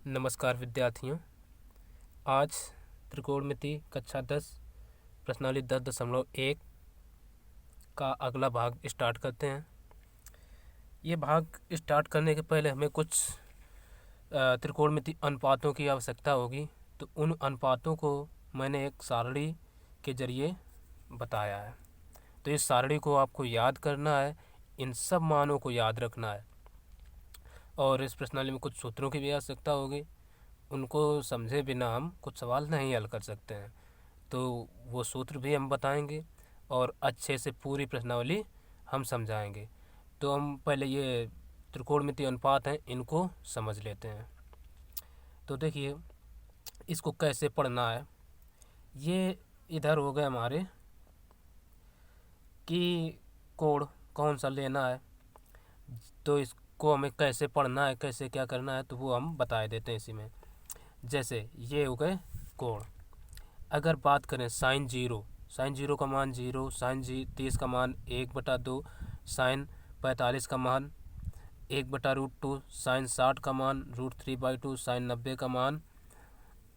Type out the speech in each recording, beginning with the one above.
नमस्कार विद्यार्थियों। आज त्रिकोणमिति कक्षा 10 प्रश्नावली 10.1 का अगला भाग स्टार्ट करते हैं। ये भाग स्टार्ट करने के पहले हमें कुछ त्रिकोणमिति अनुपातों की आवश्यकता होगी। तो उन अनुपातों को मैंने एक सारणी के जरिए बताया है। तो इस सारणी को आपको याद करना है, इन सब मानों को याद रखना है। और इस प्रश्नावली में कुछ सूत्रों की भी आवश्यकता होगी, उनको समझे बिना हम कुछ सवाल नहीं हल कर सकते हैं। तो वो सूत्र भी हम बताएंगे और अच्छे से पूरी प्रश्नावली हम समझाएंगे। तो हम पहले ये त्रिकोणमिति अनुपात हैं, इनको समझ लेते हैं। तो देखिए इसको कैसे पढ़ना है। ये इधर हो गए हमारे कि कोण कौन सा लेना है, तो इसको हमें कैसे पढ़ना है, कैसे क्या करना है, तो वो हम बता देते हैं इसी में। जैसे ये हो गए कोण। अगर बात करें साइन जीरो का मान 0, साइन 30 का मान 1/2, साइन 45 का मान 1/√2, साइन 60 का मान √3/2, साइन 90 का मान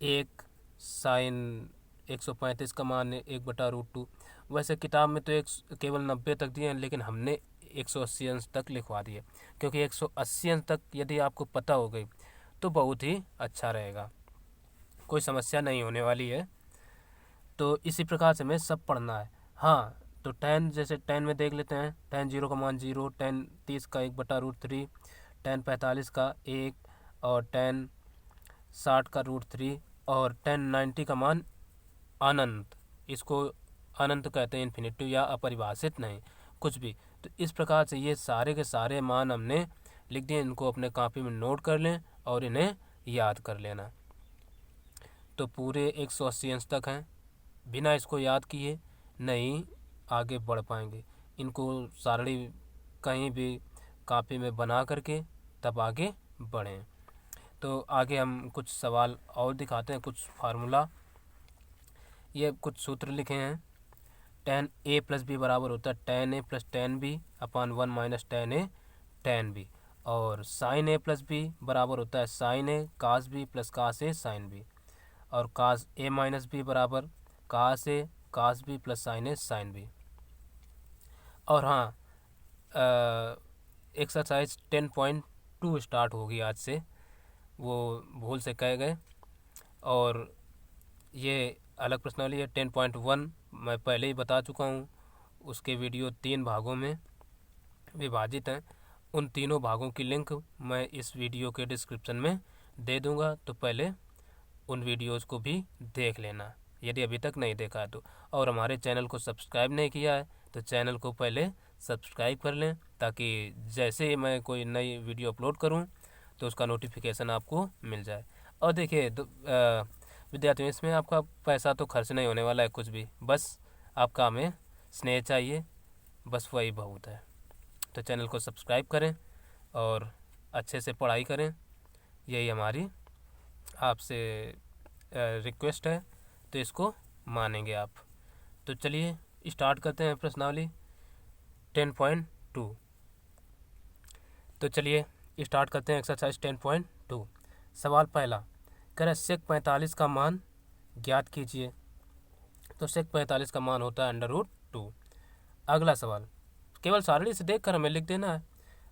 1, साइन 135 का मान 1/√2। वैसे किताब में तो केवल 90 तक दिए हैं, लेकिन हमने 180 अंश तक लिखवा दिए, क्योंकि 180 अंश तक यदि आपको पता हो गई तो बहुत ही अच्छा रहेगा, कोई समस्या नहीं होने वाली है। तो इसी प्रकार से हमें सब पढ़ना है। हाँ, तो tan, जैसे tan में देख लेते हैं। tan 0 का मान 0, tan 30 का 1/√3, tan 45 का 1, और tan 60 का √3, और tan 90 का मान अनंत। इसको अनंत कहते हैं, इन्फिनिटिव या अपरिभाषित नहीं, कुछ भी। तो इस प्रकार से ये सारे के सारे मान हमने लिख दिए। इनको अपने कॉपी में नोट कर लें और इन्हें याद कर लेना। तो पूरे 180 अंश तक हैं, बिना इसको याद किए नहीं आगे बढ़ पाएंगे। इनको सारणी कहीं भी कॉपी में बना करके तब आगे बढ़ें। तो आगे हम कुछ सवाल और दिखाते हैं, कुछ फार्मूला। ये कुछ सूत्र लिखे हैं। tan a + b बराबर होता है tan a + tan b / 1 - tan a tan b। और sin a + b बराबर होता है sin a cos b + cos a sin b। और cos a - b बराबर cos a cos b + sin a sin b। और हाँ, एक्सरसाइज 10.2 स्टार्ट होगी आज से, वो भूल से कह गए। और ये अलग प्रश्नावली है। 10.1 मैं पहले ही बता चुका हूँ, उसके वीडियो 3 भागों में विभाजित हैं। उन तीनों भागों की लिंक मैं इस वीडियो के डिस्क्रिप्शन में दे दूँगा, तो पहले उन वीडियोज़ को भी देख लेना यदि अभी तक नहीं देखा है तो। और हमारे चैनल को सब्सक्राइब नहीं किया है तो चैनल को पहले सब्सक्राइब कर लें, ताकि जैसे ही मैं कोई नई वीडियो अपलोड करूं तो उसका नोटिफिकेशन आपको मिल जाए। और देखिए विद्यार्थियों, इसमें आपका पैसा तो खर्च नहीं होने वाला है कुछ भी, बस आपका हमें स्नेह चाहिए, बस वही बहुत है। तो चैनल को सब्सक्राइब करें और अच्छे से पढ़ाई करें, यही हमारी आपसे रिक्वेस्ट है। तो इसको मानेंगे आप। तो चलिए स्टार्ट करते हैं प्रश्नावली 10.2। तो चलिए स्टार्ट करते हैं एक्सरसाइज 10.2। सवाल पहला, कह रहा है sec 45 का मान ज्ञात कीजिए। तो sec 45 का मान होता है √2। अगला सवाल, केवल सारणी से देखकर हमें लिख देना है।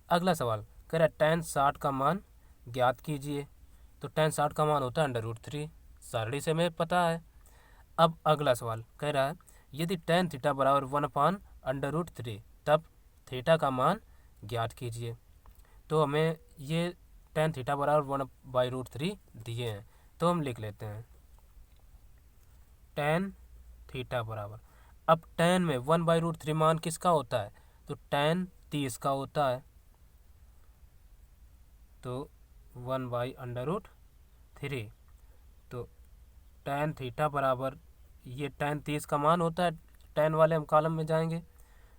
अगला सवाल कह रहा है tan 60 का मान ज्ञात कीजिए। तो tan 60 का मान होता है √3, सारणी से हमें पता है। अब अगला सवाल कह रहा है यदि tan थीटा बराबर 1/√3 तब थीटा का मान ज्ञात कीजिए। तो हमें ये tan थीटा बराबर 1/√3 दिए हैं, तो हम लिख लेते हैं tan थीटा बराबर। अब tan में 1/√3 मान किसका होता है, तो tan 30 का होता है, तो 1/√3। तो tan थीटा बराबर, ये tan 30 का मान होता है। tan वाले हम कॉलम में जाएंगे,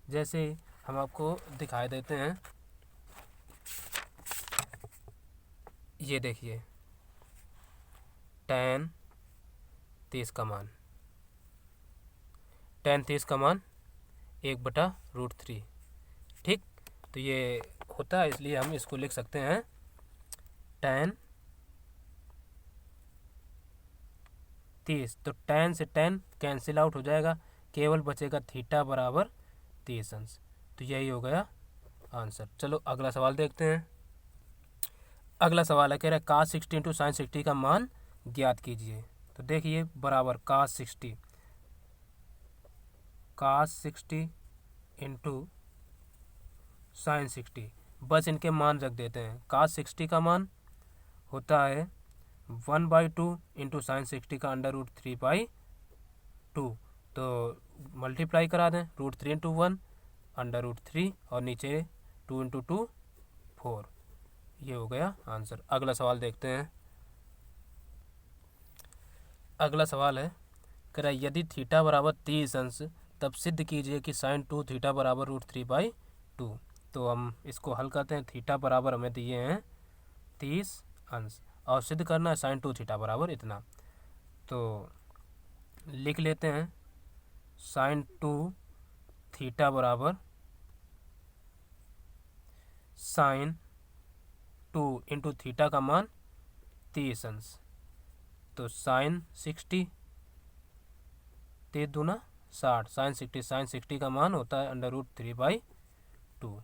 जैसे हम आपको दिखाई देते हैं। ये देखिए tan 30 का मान, tan 30 का मान 1/√3। ठीक, तो ये होता है, इसलिए हम इसको लिख सकते हैं tan 30, तो tan से tan कैंसिल आउट हो जाएगा, केवल बचेगा थीटा बराबर 30 अंश। तो यही हो गया आंसर। चलो अगला सवाल देखते हैं। अगला सवाल है, कह रहा है cos 60 इंटू साइन 60 का मान ज्ञात कीजिए। तो देखिए बराबर cos 60 इंटू साइन 60, बस इनके मान रख देते हैं। cos 60 का मान होता है 1/2 इंटू साइन 60 का √3/2, तो मल्टीप्लाई करा दें, √3 इंटू 1 √3 और नीचे 2 इंटू 2 4, ये हो गया आंसर। अगला सवाल देखते हैं। अगला सवाल है, कह रहा है यदि थीटा बराबर 30 अंश तब सिद्ध कीजिए कि साइन 2 थीटा बराबर √3/2। तो हम इसको हल करते हैं। थीटा बराबर हमें दिए हैं 30 अंश और सिद्ध करना है साइन 2 थीटा बराबर इतना। तो लिख लेते हैं साइन 2 थीटा बराबर साइन 2 इंटू थीटा का मान 30 अंश, तो साइन 60 3 दूना 60, साइन 60 का मान होता है √3/2।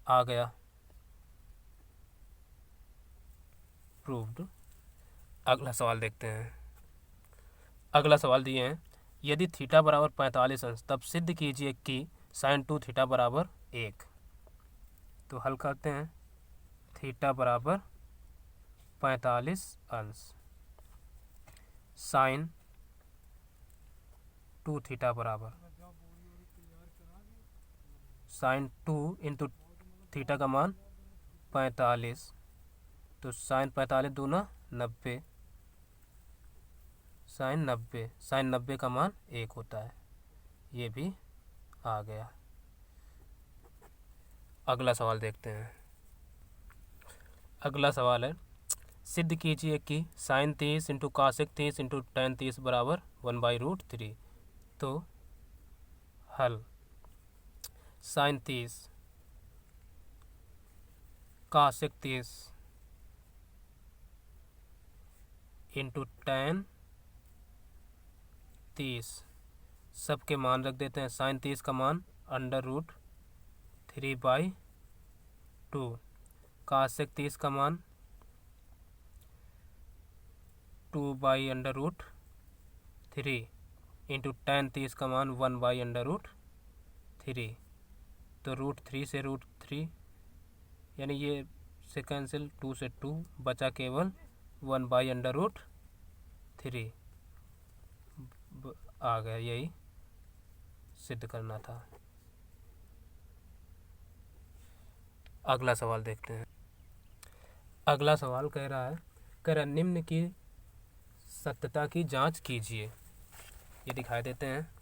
आ गया, प्रूव्ड। अगला सवाल देखते हैं। अगला सवाल दिए हैं, यदि थीटा बराबर 45 अंश तब सिद्ध कीजिए कि साइन 2 थीटा बराबर 1। तो हल करते हैं। थीटा बराबर 45 अंश साइन 2 थीटा बराबर साइन 2 इंटू थीटा का मान 45, तो साइन 45 दूना 90, साइन 90 का मान 1 होता है। ये भी आ गया। अगला सवाल देखते हैं। अगला सवाल है, सिद्ध कीजिए कि साइन 30 इंटू कासेक 30 इंटू टेन 30 बराबर 1/√3। तो हल, साइन 30 कासेक 30 इंटू टेन 30, सबके मान रख देते हैं। साइन 30 का मान √3/2, कासेक 30 का मान 2/√3 इंटू टेन 30 का मान 1/√3, तो √3 से √3 यानी ये से कैंसिल, 2 से 2 बचा केवल 1/√3 आ गया। यही सिद्ध करना था। अगला सवाल देखते हैं। अगला सवाल कह रहा है, निम्न की सत्यता की जांच कीजिए। ये दिखाई देते हैं,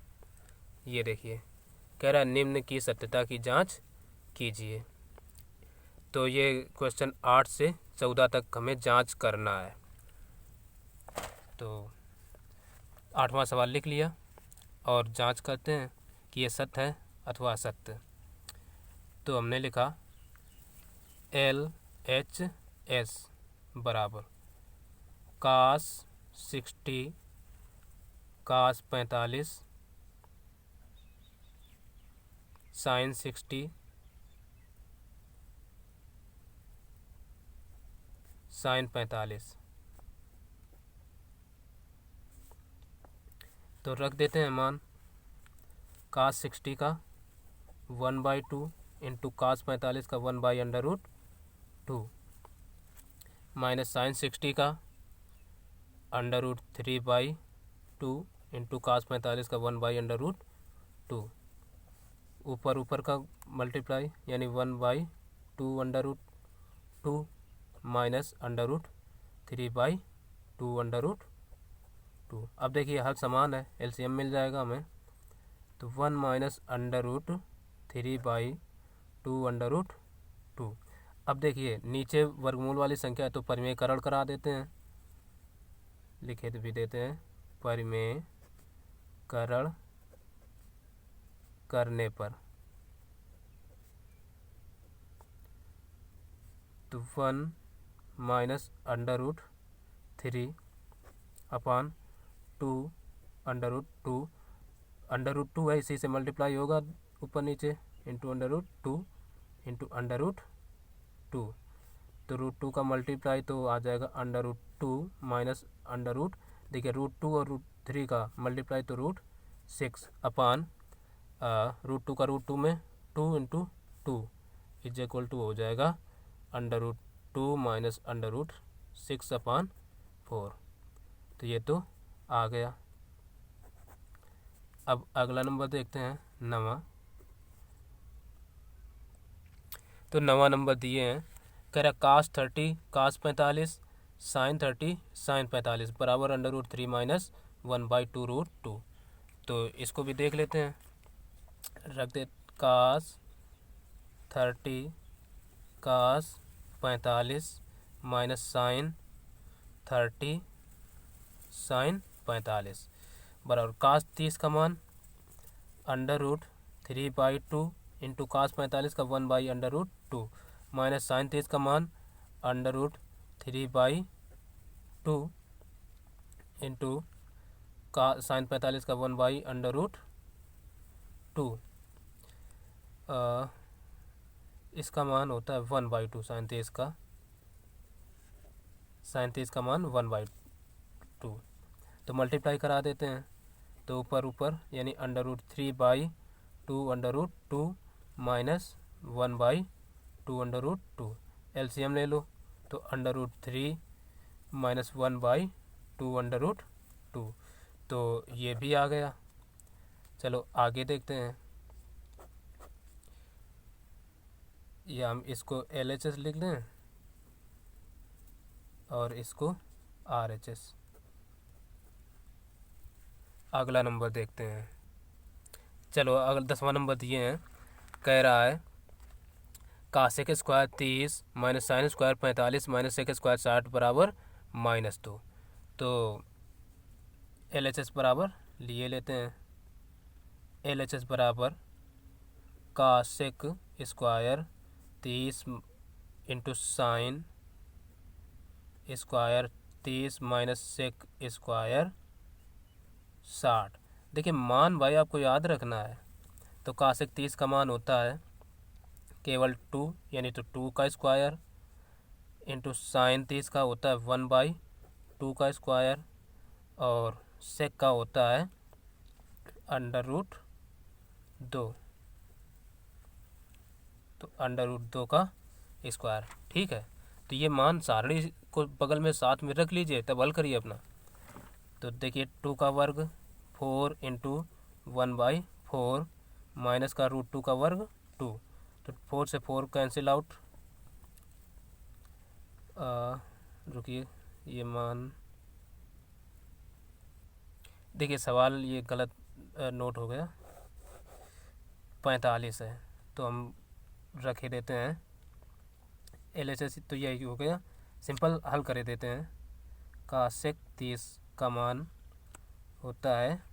ये देखिए, कह रहा है निम्न की सत्यता की जांच कीजिए। तो ये क्वेश्चन 8 से 14 तक हमें जांच करना है। तो 8वां सवाल लिख लिया और जांच करते हैं कि ये सत्य है अथवा असत्य। तो हमने लिखा LHS बराबर cos 60 cos 45 साइन 60 साइन 45। तो रख देते हैं मान। cos 60 का 1/2 इंटू cos 45 का 1/√2 माइनस साइन 60 का √3/2 इंटू cos 45 का 1/√2, ऊपर का मल्टीप्लाई यानी 1/2 माइनस √3/2 अब देखिए हर समान है, एलसीएम मिल जाएगा हमें। तो 1 माइनस √3/2 अब देखिए नीचे वर्गमूल वाली संख्या है तो परिमेयकरण करा देते हैं, लिखे भी देते हैं। परिमेयकरण करने पर तो 1 माइनस √3/2 अंडर रूट टू है, इसी से मल्टीप्लाई होगा ऊपर नीचे, into under root two into under root two. तो रूट टू का मल्टीप्लाई तो आ जाएगा under root two minus under root, देखिए रूट टू और रूट थ्री का मल्टीप्लाई तो root six upon root two का रूट टू में two into two is equal to हो जाएगा under root two minus under root six upon four. तो ये तो आ गया। अब अगला नंबर देखते हैं नवा। तो नवा नंबर दिए हैं, कह रहा कास 30 कास 45 साइन 30 साइन 45 बराबर under root three minus 1/2 root two. तो इसको भी देख लेते हैं, रख दे cos 30 cos 45 minus sine 30 sine 45 बराबर कास 30 का मान अंडर रूट 3/2 इंटू कास 45 का 1/√2 माइनस साइन 30 का मान अंडर रूट 3/2 इंटू का साइन 45 का 1/√2। इसका मान होता है 1/2 साइन 30 का मान 1/2। तो मल्टीप्लाई करा देते हैं, तो ऊपर ऊपर यानी under root 3/2 under root 2 minus 1/2 under root 2। LCM ले लो तो under root 3 minus 1/2 under root 2। तो ये भी आ गया। चलो आगे देखते हैं, या हम इसको LHS लिख लें और इसको RHS। अगला नंबर देखते हैं। चलो अगला 10वां नंबर दिए हैं, कह रहा है cosec square 30 minus sine square 45 minus sec square 60 बराबर -2। तो LHS बराबर लिए लेते हैं, LHS बराबर cosec square 30 into sine square 30 minus sec square 60। देखिए मान भाई आपको याद रखना है। तो कासेक 30 का मान होता है केवल 2 यानी तो 2 का स्क्वायर इंटू साइन 30 का होता है 1/2 का स्क्वायर और सेक का होता है अंडर रूट 2। तो अंडर रूट 2 का स्क्वायर, ठीक है। तो ये मान सारणी को बगल में साथ में रख लीजिए, तब हल करिए अपना। तो देखिए 2 का वर्ग 4 इंटू 1/4 माइनस का रूट 2 का वर्ग 2। तो 4 से 4 कैंसिल आउट, रुकिए ये मान, देखिए सवाल ये गलत नोट हो गया, 45 है तो हम रखे देते हैं LHS। तो यही हो गया, सिंपल हल कर देते हैं। कासेक 30 का मान होता है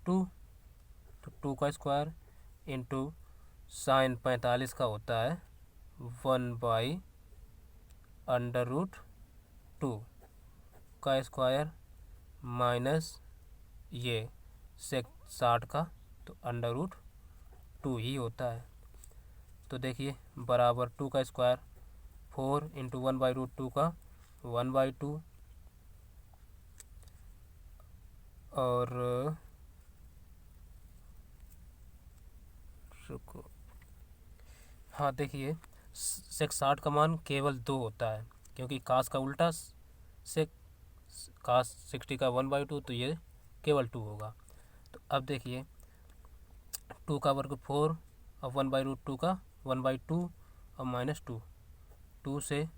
2, तो 2 का स्क्वायर इंटू साइन 45 का होता है 1/√2 का स्क्वायर माइनस ये सेक 60 का, तो अंडर रूट 2 ही होता है। तो देखिए बराबर 2 का स्क्वायर 4 इंटू 1/√2 का 1/2 और रुको, हाँ देखिए सेक 60 का मान केवल 2 होता है, क्योंकि कास का उल्टा सेक, कास 60 का 1/2, तो ये केवल 2 होगा। तो अब देखिए 2 का वर्ग 4 और 1/√2 का 1/2 और -2, 2 से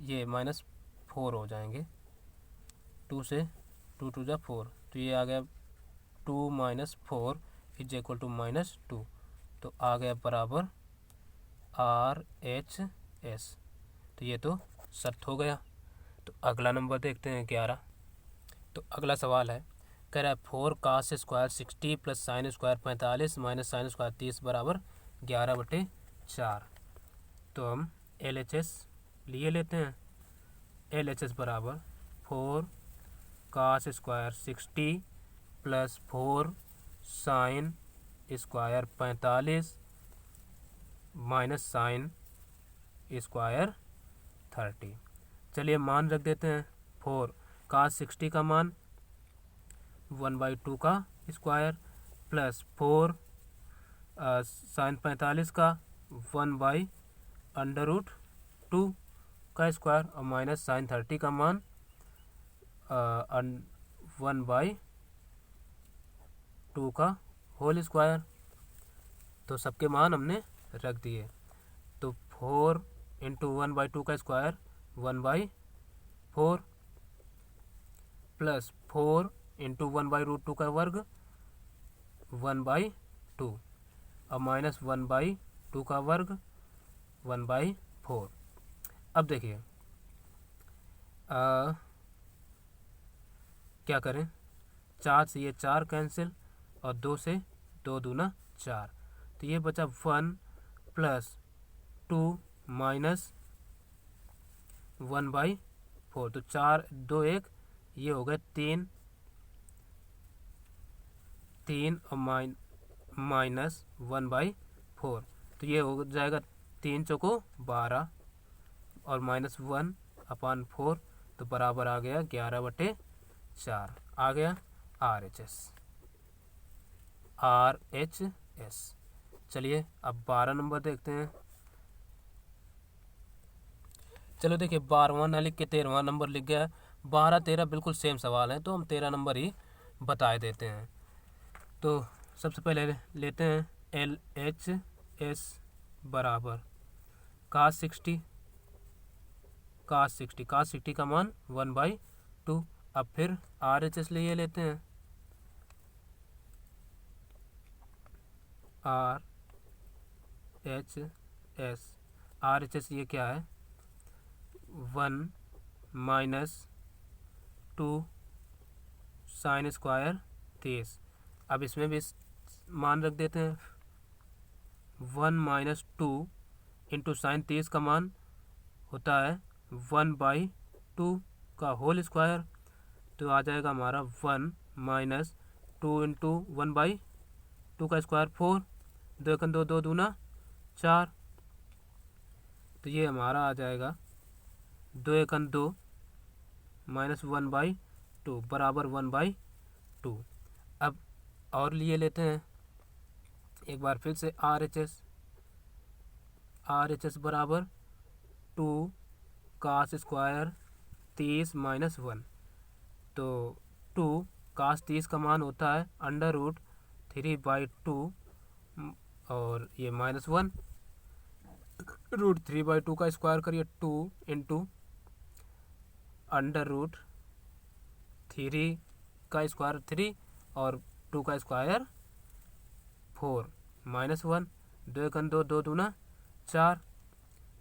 ये -4 हो जाएंगे, 2 से 2 2 जा 4, तो ये आ गया 2 - 4 इज इक्वल टू -2। तो आ गया बराबर RHS। तो ये तो सत्य हो गया। तो अगला नंबर देखते हैं 11। तो अगला सवाल है, कह रहा है 4 cos square 60 plus sine square 45 minus sine square 30 बराबर 11/4। तो हम LHS लिए लेते हैं। LHS बराबर 4 cos square 60 plus 4 sine square 45 minus sine square 30। चलिए मान रख देते हैं। 4 कास 60 का मान 1/2 का स्क्वायर प्लस 4 साइन 45 का 1/√2 का स्क्वायर और माइनस साइन 30 का मान 1/2 का होल स्क्वायर। तो सबके मान हमने रख दिए। तो 4 इंटू 1/2 का स्क्वायर 1/4 प्लस 4 इंटू 1/√2 का वर्ग 1/2 और माइनस 1/2 का वर्ग 1/4। अब देखिए क्या करें, 4 से ये 4 कैंसिल और 2 से 2 दूना 4, तो ये बचा 1 प्लस 2 माइनस 1/4। तो 4 2 1 ये हो गए 3 और माइनस 1/4। तो ये हो जाएगा 3 चौको 12 और माइनस 1/4, तो बराबर आ गया 11/4। आ गया RHS। चलिए अब 12 नंबर देखते हैं। चलो देखिए 12वां ना लिख के 13वां नंबर लिख गया है। 12 13 बिल्कुल सेम सवाल है, तो हम 13 नंबर ही बता देते हैं। तो सबसे पहले लेते हैं LHS बराबर कास 60 का मान 1/2। अब फिर RHS लिए लेते हैं। RHS ये क्या है, 1 माइनस 2 साइन स्क्वायर 30। अब इसमें भी मान रख देते हैं। 1 माइनस 2 इंटू साइन 30 का मान होता है 1/2 का होल स्क्वायर। तो आ जाएगा हमारा 1 माइनस 2 इंटू 1/2 का स्क्वायर 4, 2 एकन 2 2 दूना 4। तो ये हमारा आ जाएगा 2 एकन 2 माइनस 1/2 बराबर 1/2। अब और लिए लेते हैं एक बार फिर से RHS बराबर 2 कास स्क्वायर 30 माइनस 1। तो 2 कास 30 का मान होता है √3/2 और ये माइनस 1 √3/2 का स्क्वायर करिए 2 इंटू √3 का स्क्वायर 3 और 2 का स्क्वायर 4 माइनस 1, 2 एकन 2 2 दूना 4।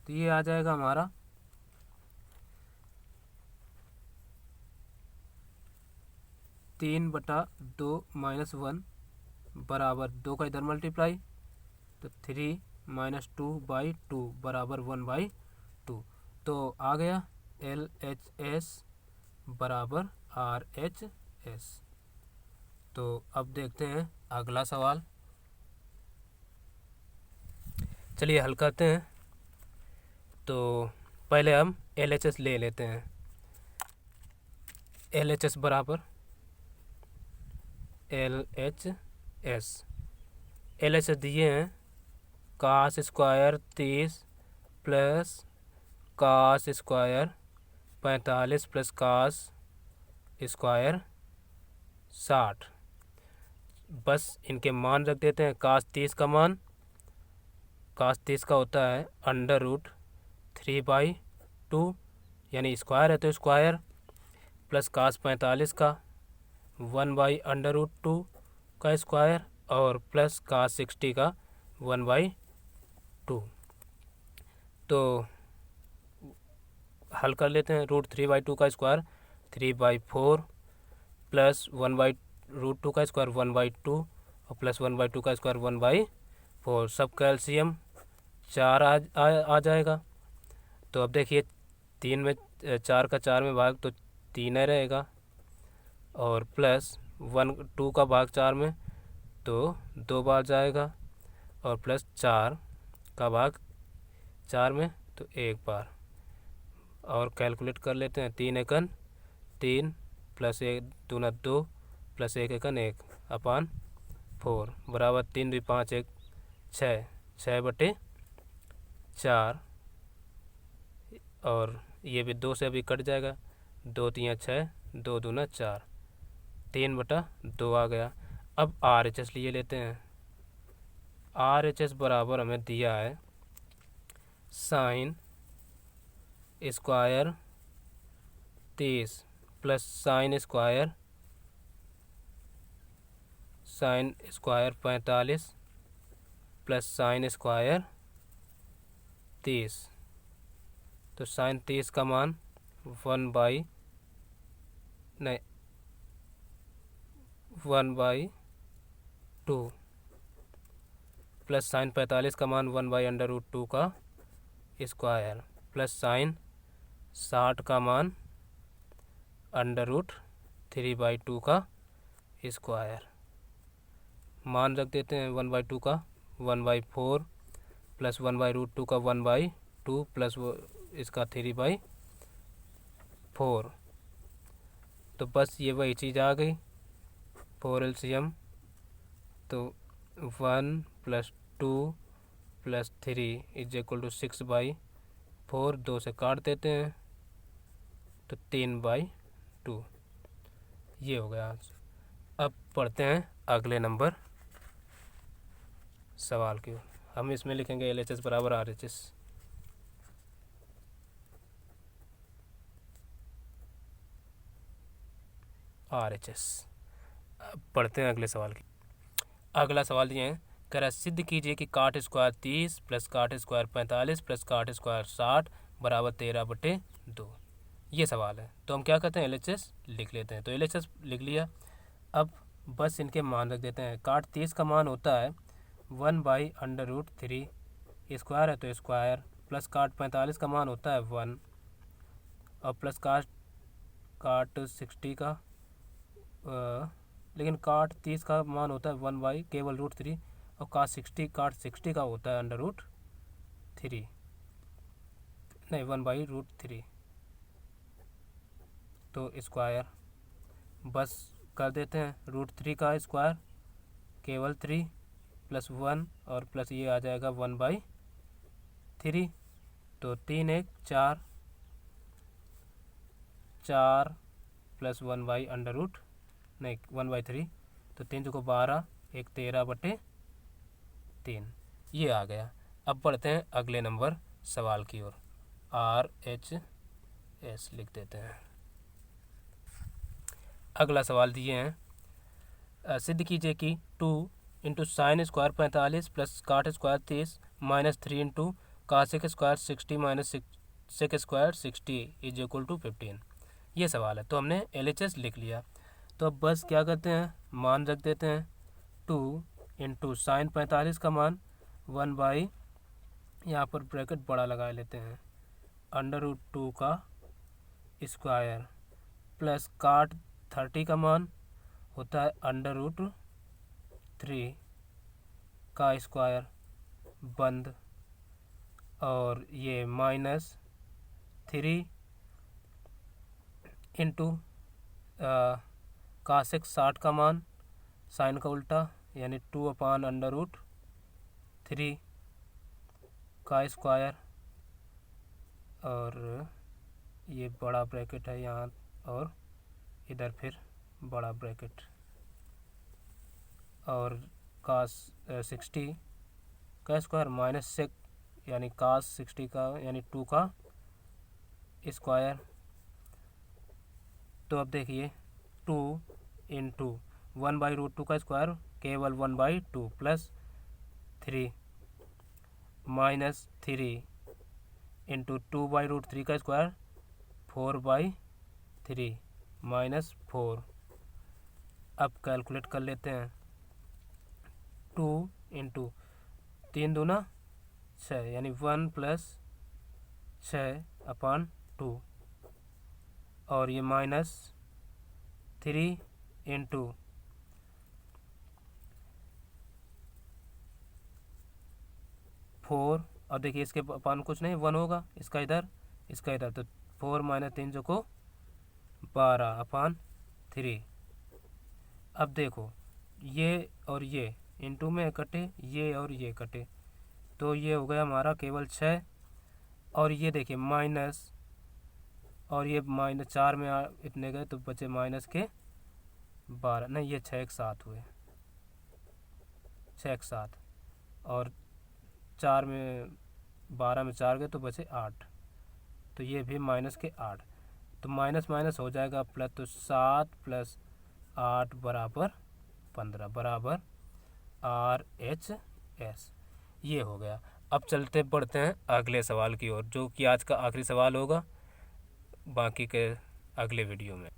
तो ये आ जाएगा हमारा 3/2 माइनस 1 बराबर 2 का इधर मल्टीप्लाई, तो 3 माइनस 2/2 बराबर 1/2। तो आ गया LHS बराबर RHS। तो अब देखते हैं अगला सवाल। चलिए हल करते हैं। तो पहले हम LHS ले लेते हैं। LHS बराबर LHS दिए हैं cos square 30 plus cos square 45 plus cos square 60। बस इनके मान रख देते हैं। कास 30 का मान, कास 30 का होता है √3/2 यानी स्क्वायर है तो स्क्वायर, प्लस कास 45 का 1/√2 का स्क्वायर और प्लस कास 60 का 1/2। तो हल कर लेते हैं। √3/2 का स्क्वायर 3/4 प्लस 1/√2 का स्क्वायर 1/2 और प्लस 1/2 का स्क्वायर 1/4। सब कैल्शियम 4 आ जाएगा। तो अब देखिए 3 में 4 का 4 में भाग तो 3 रहेगा। और प्लस 2 का भाग 4 में तो 2 बार जाएगा, और प्लस 4 का भाग 4 में तो 1 बार। और कैलकुलेट कर लेते हैं। 3 एकन 3 प्लस 1 दूना 2 प्लस 1 एकन 1 अपान 4 बराबर 3 2 5 1 6 6/4। और ये भी 2 से अभी कट जाएगा, 2 3 6 2 दूना 4 3/2 आ गया। अब RHS लिए लेते हैं। RHS बराबर हमें दिया है sign square 30 plus sine square 45 plus sine square 30। तो साइन 30 का मान 1/2 प्लस साइन 45 का मान 1/√2 का स्क्वायर प्लस साइन 60 का मान √3/2 का स्क्वायर। मान रख देते हैं 1/2 का 1/4 प्लस 1/√2 का 1/2 प्लस इसका 3/4। तो बस ये वही चीज़ आ गई 4 LCM। तो 1 + 2 + 3 = 6/4। 2 से काट देते हैं तो 3/2। ये हो गया आंसर। अब पढ़ते हैं अगले नंबर सवाल की। हम इसमें लिखेंगे LHS बराबर RHS। अब पढ़ते हैं अगले सवाल की। अगला सवाल ये है, कह रहा सिद्ध कीजिए कि काट square 30 plus cot square 45 plus cot square 60 बराबर 13/2। ये सवाल है। तो हम क्या करते हैं LHS लिख लेते हैं। तो LHS लिख लिया। अब बस इनके मान रख देते हैं। काट 30 का मान होता है 1/√3 स्क्वायर है तो स्क्वायर, प्लस काट 45 का मान होता है 1, और प्लस काट 60 का लेकिन काट 30 का मान होता है 1 केवल √3, और काट 60 का होता है √3 नहीं 1/√3। तो स्क्वायर बस कर देते हैं। √3 का स्क्वायर केवल 3 प्लस 1 और प्लस ये आ जाएगा 1/3। तो 3 1 4 4 प्लस 1/3। तो 3 को 12 1 13/3। ये आ गया। अब बढ़ते हैं अगले नंबर सवाल की ओर। RHS लिख देते हैं। अगला सवाल दिए हैं, सिद्ध कीजिए कि 2 × sine square 45 plus cot square 30 minus 3 × cosec square 60 minus sec square 60 = 15। ये सवाल है। तो हमने LHS लिख लिया। तो अब बस क्या करते हैं, मान रख देते हैं। 2 × साइन 45 का मान 1/ यहाँ पर ब्रैकेट बड़ा लगा लेते हैं √2 का स्क्वायर प्लस काट 30 का मान होता है √3 का स्क्वायर बंद, और ये -3 × कासेक 60 का मान साइन का उल्टा यानी 2/√3 का स्क्वायर, और ये बड़ा ब्रैकेट है यहाँ और इधर फिर बड़ा ब्रैकेट, और कास 60 का स्क्वायर माइनस सेक यानी कास 60 का यानी 2 का स्क्वायर। तो अब देखिए 2 × 1/√2 का स्क्वायर केवल 1/2 प्लस 3 माइनस 3 × 2/√3 का स्क्वायर 4/3 माइनस 4। अब कैलकुलेट कर लेते हैं। 2 × 3 दूना 6 यानी 1 + 6/2, और ये -3 इंटू फोर, अब देखिए इसके पान कुछ नहीं, 1 होगा, इसका इधर इसका इधर, तो 4 माइनस 3 जो को 12/3। अब देखो ये और ये इंटू में कटे, ये और ये कटे, तो ये हो गया हमारा केवल 6। और ये देखिए माइनस, और ये -4 में इतने गए तो बचे माइनस के 12, नहीं ये 6 एक साथ हुए, 6 एक साथ, और 4 में 12 में 4 गए तो बचे 8, तो ये भी माइनस के 8, तो माइनस माइनस हो जाएगा प्लस, तो 7 + 8 बराबर 15 बराबर RHS। ये हो गया। अब चलते बढ़ते हैं अगले सवाल की ओर, जो कि आज का आखिरी सवाल होगा बाकी के अगले वीडियो में।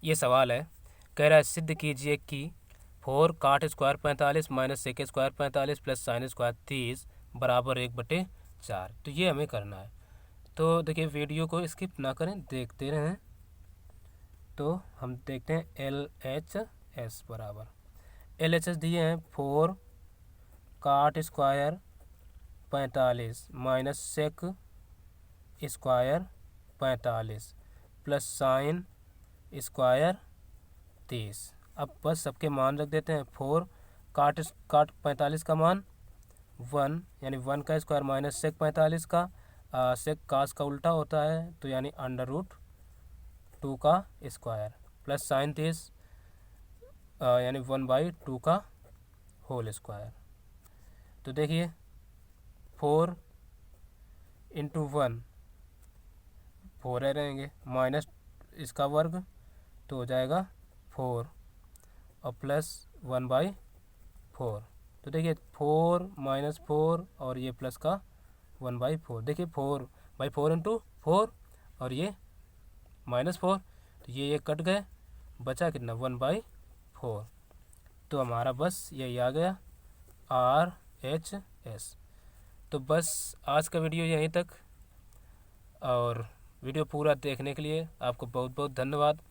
ये सवाल है, कह रहा है सिद्ध कीजिए कि 4 cot square 45 minus sec square 45 plus sine square 30 बराबर 1/4। तो ये हमें करना है। तो देखिए वीडियो को स्किप ना करें, देखते रहें। तो हम देखते हैं LHS बराबर, LHS दिए हैं 4 cot square 45 minus sec square 45 plus sine square 30। अब बस सबके मान रख देते हैं। 4 cot 45 का मान 1, यानी 1 का स्क्वायर माइनस सेक 45 का, सेक कास का उल्टा होता है, तो यानी √2 का स्क्वायर, प्लस साइन 30 यानी 1/2 का होल स्क्वायर। तो देखिए 4 × 1 4 रहेंगे, माइनस इसका वर्ग तो हो जाएगा 4 और प्लस 1/4। तो देखिए 4 - 4 और ये प्लस का 1/4। देखिए 4/4 × 4 और ये -4, तो ये कट गए, बचा कितना 1/4। तो हमारा बस यही आ गया RHS। तो बस आज का वीडियो यहीं तक, और वीडियो पूरा देखने के लिए आपको बहुत बहुत धन्यवाद।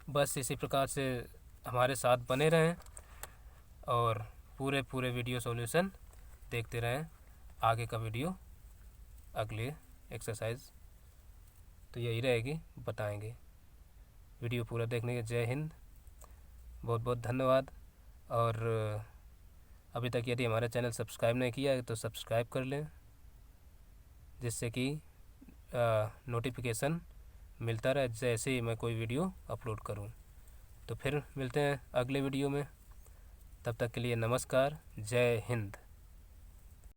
बस इसी प्रकार से हमारे साथ बने रहें और पूरे वीडियो सॉल्यूशन देखते रहें। आगे का वीडियो, अगले एक्सरसाइज तो यही रहेगी, बताएंगे। वीडियो पूरा देखने के जय हिंद, बहुत बहुत धन्यवाद। और अभी तक यदि हमारा चैनल सब्सक्राइब नहीं किया है तो सब्सक्राइब कर लें, जिससे कि नोटिफिकेशन मिलता रहे जैसे ही मैं कोई वीडियो अपलोड करूं। तो फिर मिलते हैं अगले वीडियो में, तब तक के लिए नमस्कार, जय हिंद।